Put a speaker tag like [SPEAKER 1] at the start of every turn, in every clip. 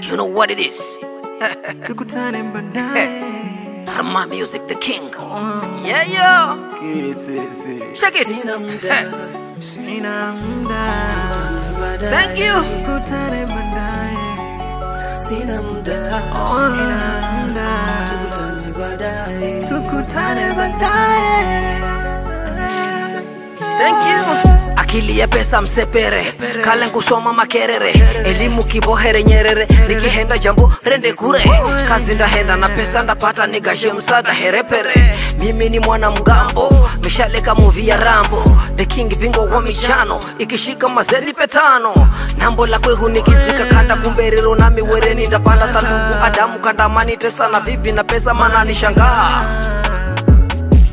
[SPEAKER 1] You know what it is. Rama Music, the king. Yeah, yo. Check it. Thank you. Thank you. Akili ya pesa msepere, kalen kusoma makerere, elimu kibohere nyerere, nikihenda jambo rende kure, kazi ndahenda na pesa ndapata nigashe msada herepere. Mimi ni mwana mgambo, mishaleka movie ya Rambo, the king bingo wa michano, ikishika mazeli petano, nambo la kwehu nikizika kanda kumberero na miwereni ndapanda talugu adamu kandamani tesa na vivi na pesa mana nishangaa.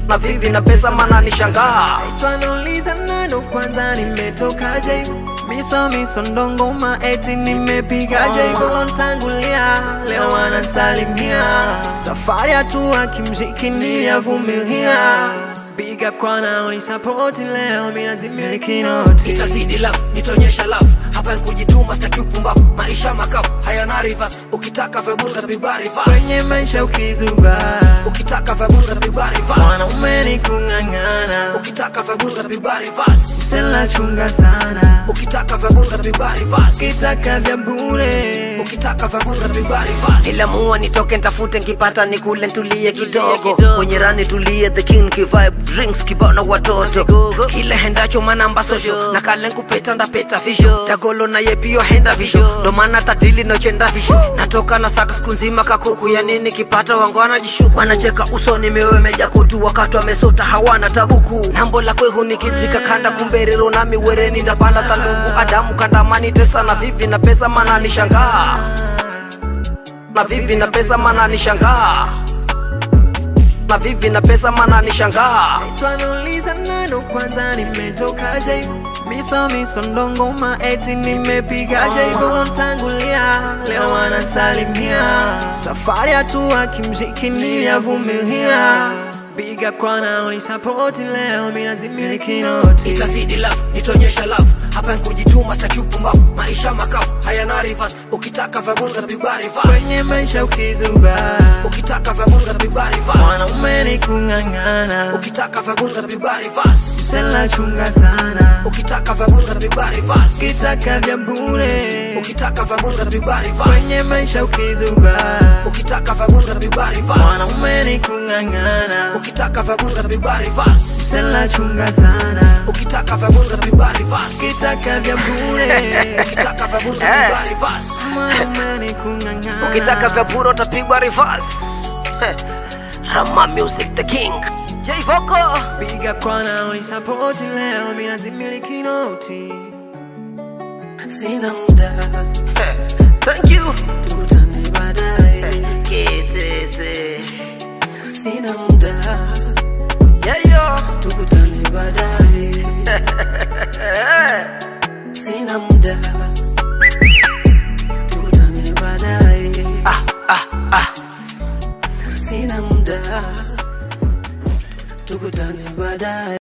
[SPEAKER 1] Na vivi na pesa mana nishangaa.
[SPEAKER 2] Twanauliza nano kwanza nimetoka je, miso ndongoma eti nimepiga je, kolontangulia leo wanasalimia, safari hatua kimziki niliyavumilia. Big up kwa naoni support leo mina zimiliki noti.
[SPEAKER 1] Nitazidi love, nitonyesha love, hapa nkujituma staki upumbavu, maisha makavu, hayana reverse, ukitaka vebuta pigwa reverse.
[SPEAKER 2] Kwenye maisha ukizuba,
[SPEAKER 1] ukitaka vebuta pigwa reverse.
[SPEAKER 2] Mwanaume ni kung'ang'ana,
[SPEAKER 1] ukitaka vebuta pigwa reverse.
[SPEAKER 2] Sela chunga sana,
[SPEAKER 1] ukitaka vebuta pigwa reverse.
[SPEAKER 2] Kitaka vya bure,
[SPEAKER 1] ukitaka vebuta pigwa reverse. Nilamua nitoke ntafute nkipata nikule ntulie kidogo, kwenye rani tulie the king kivibe, drinks kibana watoto, kile hendacho manamba sosho, na kale nkupeta ndapeta visho, tagolo na yepio henda visho, ndo mana tatili no chenda visho, natoka na saka siku nzima kakuku ya nini kipata wangwana jishuku, wanacheka usoni mewe meja kutu wakatu wamesota hawana tabuku, nambo la kwehu nikizika kanda kumberero na miwereni ndapanda talugu adamu kandamani tesa na vivi na pesa mana nishangaa. Na vivi na pesa mana nishangaa. Na vivi na pesa mana nishangaa.
[SPEAKER 2] Twanauliza nano kwanza nimetoka je, miso ndongoma eti nimepiga je, kolontangulia leo wanasalimia, safari hatua kimziki niliyavumilia. Big up kwa naoni support leo mina zimiliki noti.
[SPEAKER 1] Nitazidi love, nitonyesha love, hapa nkujituma staki upumbavu, maisha makavu, hayana reverse, ukitaka vebuta pigwa reverse.
[SPEAKER 2] Kwenye maisha ukizuba,
[SPEAKER 1] ukitaka vebuta pigwa reverse.
[SPEAKER 2] Mwanaume ni kung'ang'ana,
[SPEAKER 1] ukitaka vebuta pigwa reverse.
[SPEAKER 2] Sela chunga sana,
[SPEAKER 1] ukitaka vebuta pigwa reverse.
[SPEAKER 2] Kitaka vya bure,
[SPEAKER 1] ukitaka vebuta pigwa reverse.
[SPEAKER 2] Kwenye maisha ukizuba,
[SPEAKER 1] ukitaka vebuta pigwa reverse.
[SPEAKER 2] Mwanaume ni kung'ang'ana,
[SPEAKER 1] ukitaka vebuta pigwa reverse.
[SPEAKER 2] Sela chunga sana,
[SPEAKER 1] ukitaka vebuta pigwa reverse.
[SPEAKER 2] Kitaka vya bure,
[SPEAKER 1] ukitaka vebuta pigwa reverse.
[SPEAKER 2] Mwanaume ni kung'ang'ana,
[SPEAKER 1] ukitaka vya bure utapigwa reverse. Rama Music, the king. J Vocal.
[SPEAKER 2] Big up kwa naoni support leo mina zimiliki noti.
[SPEAKER 1] Sina muda. Thank you. Tukutane baadaye. Kitete. Sina muda. Yeah yo. Tukutane baadaye. Sina muda. Tukutane baadaye. Sina muda. Tukutane baadaye.